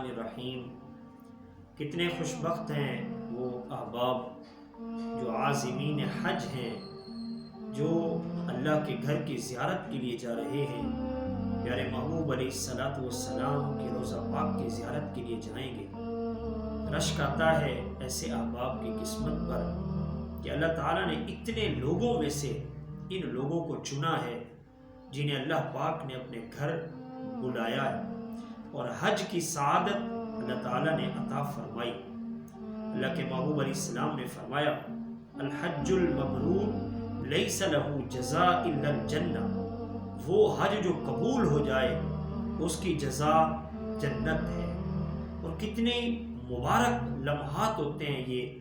الرحیم۔ کتنے خوش بخت ہیں وہ احباب جو عازمین حج ہیں، جو اللہ کے گھر کی زیارت کے لیے جا رہے ہیں، پیارے محبوب علیہ الصلاۃ والسلام کی روضہ پاک کی زیارت کے لیے جائیں گے۔ رشک آتا ہے ایسے احباب کی قسمت پر کہ اللہ تعالیٰ نے اتنے لوگوں میں سے ان لوگوں کو چنا ہے جنہیں اللہ پاک نے اپنے گھر بلایا ہے، اور حج کی سعادت اللہ تعالیٰ نے عطا فرمائی۔ اللہ کے محبوب علیہ السلام نے فرمایا، الحج المبرور لیس لہ جزاء الا الجنہ، وہ حج جو قبول ہو جائے اس کی جزا جنت ہے۔ اور کتنے مبارک لمحات ہوتے ہیں یہ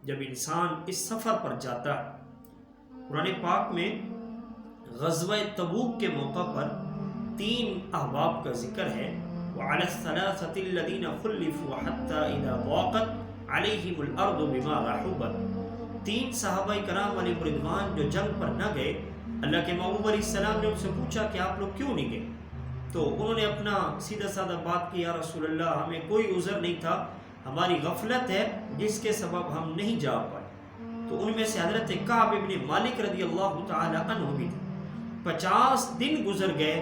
جب انسان اس سفر پر جاتا ہے۔ قرآن پاک میں غزوہ تبوک کے موقع پر 3 احباب کا ذکر ہے، وَعَلَى الثَّلَاثَةِ الَّذِينَ خُلِّفُوا حَتَّى إِذَا ضَاقَتْ عَلَيْهِمُ الْأَرْضُ بِمَا رَحُبَتْ۔ 3 صحابہ کرام علیہ رضوان جو جنگ پر نہ گئے، اللہ کے محبوب علیہ السلام نے ان سے پوچھا کہ آپ لوگ کیوں نہیں گئے؟ تو انہوں نے اپنا سیدھا سادہ بات کی، یا رسول اللہ ہمیں کوئی عذر نہیں تھا، ہماری غفلت ہے جس کے سبب ہم نہیں جا پائے۔ تو ان میں سے حضرت کعب ابن مالک رضی اللہ تعالی عنہ بھی تھے۔ 50 دن گزر گئے،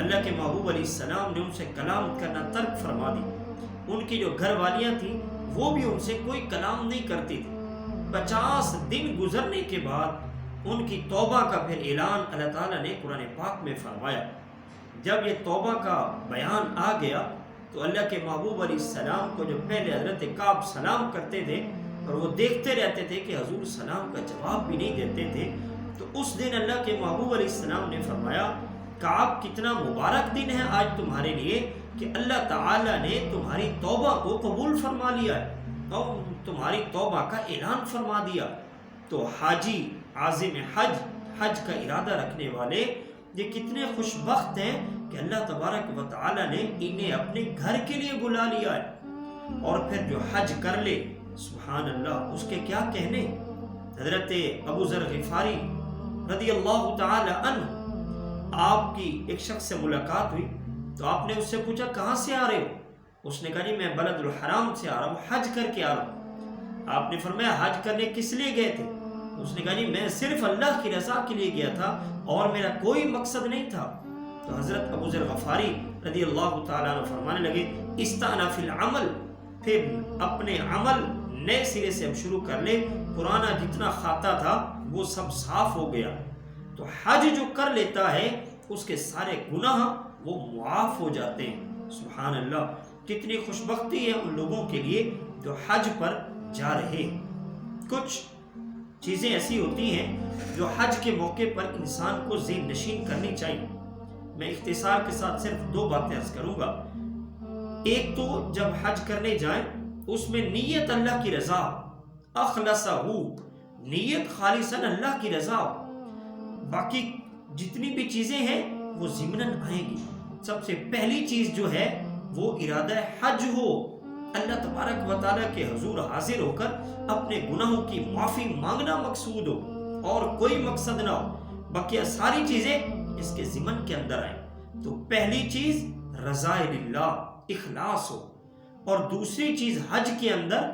اللہ کے محبوب علیہ السلام نے ان سے کلام کرنا ترک فرما دی۔ ان کی جو گھر والیاں تھیں وہ بھی ان سے کوئی کلام نہیں کرتی تھی۔ 50 دن گزرنے کے بعد ان کی توبہ کا پھر اعلان اللہ تعالیٰ نے قرآن پاک میں فرمایا۔ جب یہ توبہ کا بیان آ گیا تو اللہ کے محبوب علیہ السلام کو جو پہلے حضرت کعب سلام کرتے تھے اور وہ دیکھتے رہتے تھے کہ حضور سلام کا جواب بھی نہیں دیتے تھے، تو اس دن اللہ کے محبوب علیہ السلام نے فرمایا، کعب کتنا مبارک دن ہے آج تمہارے لیے کہ اللہ تعالیٰ نے تمہاری توبہ کو قبول فرما لیا ہے اور تمہاری توبہ کا اعلان فرما دیا۔ تو حاجی عازم حج کا ارادہ رکھنے والے یہ کتنے خوش بخت ہیں کہ اللہ تبارک و تعالیٰ نے انہیں اپنے گھر کے لیے بلا لیا ہے۔ اور پھر جو حج کر لے، سبحان اللہ، اس کے کیا کہنے۔ حضرت ابو ذر غفاری رضی اللہ تعالی عنہ، آپ کی ایک شخص سے ملاقات ہوئی تو آپ نے اس سے پوچھا کہاں سے آ رہے ہو؟ اس نے کہا جی میں بلد الحرام سے آ رہا ہوں، حج کر کے آ رہا ہوں۔ آپ نے فرمایا حج کرنے کس لیے گئے تھے؟ اس نے کہا جی میں صرف اللہ کی رضا کے لیے گیا تھا اور میرا کوئی مقصد نہیں تھا۔ تو حضرت ابو ذر غفاری رضی اللہ تعالیٰ عنہ فرمانے لگے، استأنف العمل، پھر اپنے عمل نئے سرے سے اب شروع کر لے، پرانا جتنا خاطا تھا وہ سب صاف ہو گیا۔ تو حج جو کر لیتا ہے اس کے سارے گناہ وہ معاف ہو جاتے ہیں۔ سبحان اللہ، کتنی خوش بختی ہے ان لوگوں کے لیے جو حج پر جا رہے ہیں۔ کچھ چیزیں ایسی ہوتی ہیں جو حج کے موقع پر انسان کو ذہن نشین کرنی چاہیے۔ میں اختصار کے ساتھ صرف 2 باتیں عرض کروں گا۔ ایک تو جب حج کرنے جائیں اس میں نیت اللہ کی رضا، اخلصہ، نیت خالصاً اللہ کی رضا۔ باقی جتنی بھی چیزیں ہیں وہ ضمناً آئیں گی۔ سب سے پہلی چیز جو ہے وہ ارادہ حج ہو، اللہ تبارک و تعالیٰ کے حضور حاضر ہو کر اپنے گناہوں کی معافی مانگنا مقصود ہو اور کوئی مقصد نہ ہو، باقی ساری چیزیں اس کے ضمن کے اندر آئیں۔ تو پہلی چیز رضا للہ، اخلاص ہو، اور دوسری چیز حج کے اندر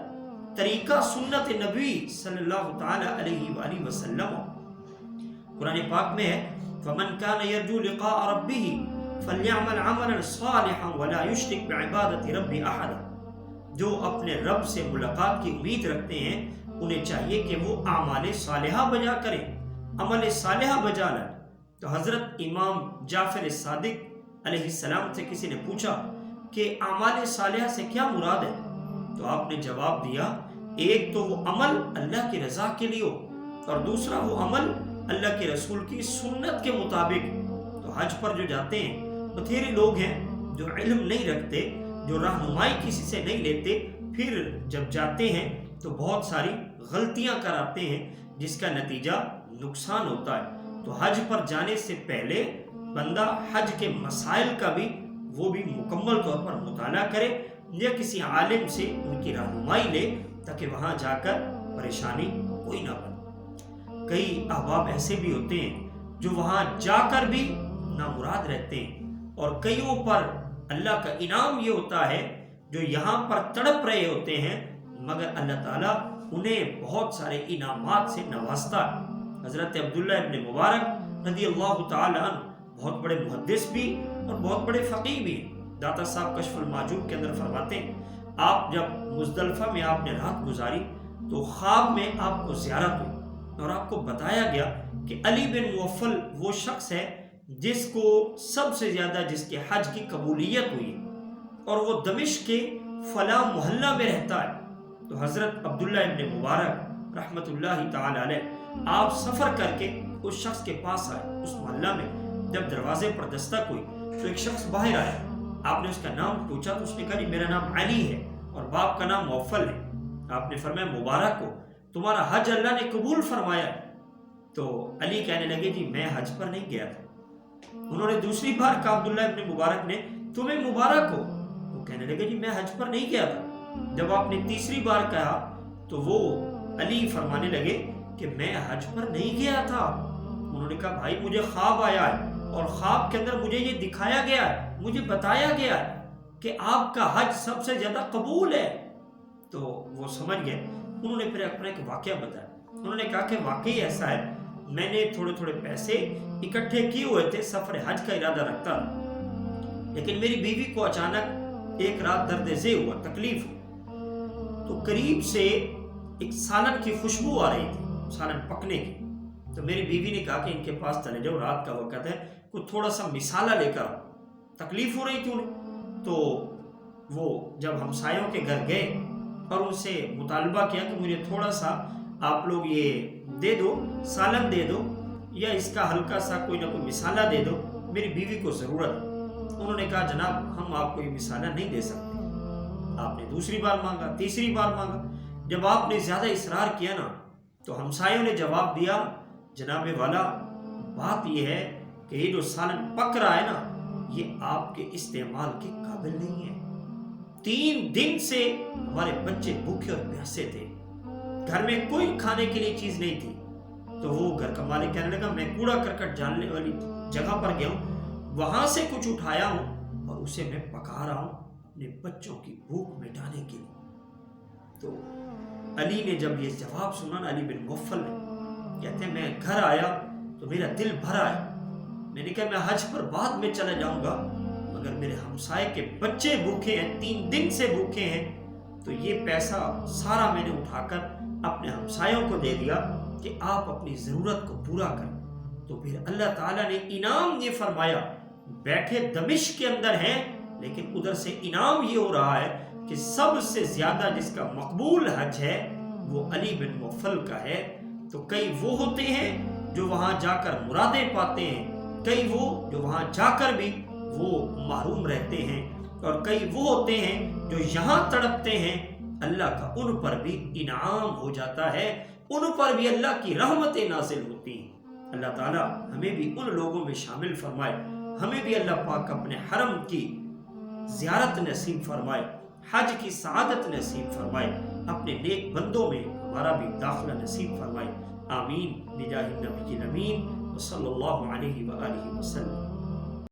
طریقہ سنت نبی صلی اللہ تعالی علیہ وآلہ وسلم ہو۔ قرآن پاک میں ہے، فَمَنْ كَانَ يَرْجُو لِقَاءَ رَبِّهِ فَلْيَعْمَلْ عَمَلًا صَالِحًا وَلَا يُشْرِكْ بِعِبَادَةِ رَبِّهِ أَحَدًا۔ جو اپنے رب سے ملاقات کی امید رکھتے ہیں انہیں چاہیے کہ وہ اعمال صالحہ بجا کریں، عمل صالحہ بجا لائیں۔ تو حضرت امام جعفر صادق علیہ السلام سے کسی نے پوچھا کہ اعمال صالحہ سے کیا مراد ہے؟ تو آپ نے جواب دیا، ایک تو وہ عمل اللہ کی رضا کے لیے ہو، اور دوسرا وہ عمل اللہ کے رسول کی سنت کے مطابق۔ تو حج پر جو جاتے ہیں بتھیرے لوگ ہیں جو علم نہیں رکھتے، جو رہنمائی کسی سے نہیں لیتے، پھر جب جاتے ہیں تو بہت ساری غلطیاں کراتے ہیں جس کا نتیجہ نقصان ہوتا ہے۔ تو حج پر جانے سے پہلے بندہ حج کے مسائل کا بھی مکمل طور پر مطالعہ کرے یا کسی عالم سے ان کی رہنمائی لے تاکہ وہاں جا کر پریشانی کوئی نہ بنے۔ کئی احباب ایسے بھی ہوتے ہیں جو وہاں جا کر بھی نامراد رہتے ہیں، اور کئیوں پر اللہ کا انعام یہ ہوتا ہے جو یہاں پر تڑپ رہے ہوتے ہیں مگر اللہ تعالیٰ انہیں بہت سارے انعامات سے نوازتا ہے۔ حضرت عبداللہ ابن مبارک رضی اللہ تعالیٰ عنہ بہت بڑے محدث بھی اور بہت بڑے فقیہ بھی ہیں۔ داتا صاحب کشف المعجوب کے اندر فرماتے ہیں آپ جب مزدلفہ میں آپ نے رات گزاری تو خواب میں آپ کو زیارت ہوئی اور آپ کو بتایا گیا کہ علی بن موفل وہ شخص ہے جس کو سب سے زیادہ جس کے حج کی قبولیت ہوئی ہے اور وہ دمشق کے فلاں محلہ میں رہتا ہے۔ تو حضرت عبداللہ ابن مبارک رحمت اللہ تعالی علیہ آپ سفر کر کے اس شخص کے پاس آئے اس محلہ میں۔ جب دروازے پر دستک ہوئی تو ایک شخص باہر آیا، آپ نے اس کا نام پوچھا تو اس نے کہا جی میرا نام علی ہے اور باپ کا نام موفل ہے۔ آپ نے فرمایا مبارک ہو، تمہارا حج اللہ نے قبول فرمایا۔ تو علی کہنے لگے جی میں حج پر نہیں گیا تھا۔ انہوں نے دوسری بار کہا عبداللہ ابن مبارک نے تمہیں مبارک ہو، وہ کہنے لگے جی میں حج پر نہیں گیا تھا۔ جب آپ نے تیسری بار کہا تو وہ علی فرمانے لگے کہ میں حج پر نہیں گیا تھا۔ انہوں نے کہا بھائی مجھے خواب آیا ہے اور خواب کے اندر مجھے یہ دکھایا گیا ہے، مجھے بتایا گیا ہے کہ آپ کا حج سب سے زیادہ قبول ہے۔ تو وہ سمجھ گئے۔ انہوں نے پھر اپنا ایک واقعہ بتایا۔ انہوں نے کہا کہ واقعی ایسا ہے، میں نے تھوڑے تھوڑے پیسے اکٹھے کیے ہوئے تھے، سفر حج کا ارادہ رکھتا تھا، لیکن میری بیوی کو اچانک ایک رات درد ذیل ہوا، تکلیف ہوئی، تو قریب سے ایک سالن کی خوشبو آ رہی تھی، سالن پکنے کی۔ تو میری بیوی نے کہا کہ ان کے پاس چلے جاؤ، رات کا وقت ہے، کوئی تھوڑا سا مسالہ لے کر آؤ، تکلیف ہو رہی تھی انہیں۔ تو وہ جب ہمسایوں کے گھر گئے اور ان سے مطالبہ کیا کہ مجھے تھوڑا سا آپ لوگ یہ دے دو، سالن دے دو یا اس کا ہلکا سا کوئی نہ کوئی مسالہ دے دو، میری بیوی کو ضرورت ہے۔ انہوں نے کہا جناب ہم آپ کو یہ مسالہ نہیں دے سکتے۔ آپ نے دوسری بار مانگا، تیسری بار مانگا۔ جب آپ نے زیادہ اصرار کیا نا تو ہمسایوں نے جواب دیا جناب والا بات یہ ہے کہ یہ جو سالن پک رہا ہے نا یہ آپ کے استعمال کے قابل نہیں ہے۔ 3 دن سے ہمارے بچے بھوکے اور پیاسے تھے، گھر میں کوئی کھانے کے لیے چیز نہیں تھی۔ تو وہ گھر کا مالک کہنے لگا میں کوڑا کرکٹ ڈالنے والی جگہ پر گیا ہوں، وہاں سے کچھ اٹھایا ہوں اور اسے میں پکا رہا ہوں اپنے بچوں کی بھوک مٹانے کے لیے۔ تو علی نے جب یہ جواب سنا، علی بن موفل نے، کہتے ہیں میں گھر آیا تو میرا دل بھرا ہے، میں نے کہا میں حج پر بعد میں چلا جاؤں گا مگر میرے ہمسائے کے بچے بھوکے ہیں، 3 دن سے بھوکے ہیں، تو یہ پیسہ سارا میں نے اٹھا کر اپنے ہمسایوں کو دے دیا کہ آپ اپنی ضرورت کو پورا کریں۔ تو پھر اللہ تعالیٰ نے انعام یہ فرمایا، بیٹھے دمشق کے اندر ہیں لیکن ادھر سے انعام یہ ہو رہا ہے کہ سب سے زیادہ جس کا مقبول حج ہے وہ علی بن موفل کا ہے۔ تو کئی وہ ہوتے ہیں جو وہاں جا کر مرادیں پاتے ہیں، کئی وہ جو وہاں جا کر بھی وہ محروم رہتے ہیں، اور کئی وہ ہوتے ہیں جو یہاں تڑپتے ہیں، اللہ کا ان پر بھی انعام ہو جاتا ہے، ان پر بھی اللہ کی رحمتیں نازل ہوتی ہیں۔ اللہ تعالیٰ ہمیں بھی ان لوگوں میں شامل فرمائے، ہمیں بھی اللہ پاک اپنے حرم کی زیارت نصیب فرمائے، حج کی سعادت نصیب فرمائے، اپنے نیک بندوں میں ہمارا بھی داخلہ نصیب فرمائے۔ آمین بجاہ النبی الامین وصلی اللہ علیہ وآلہ وسلم۔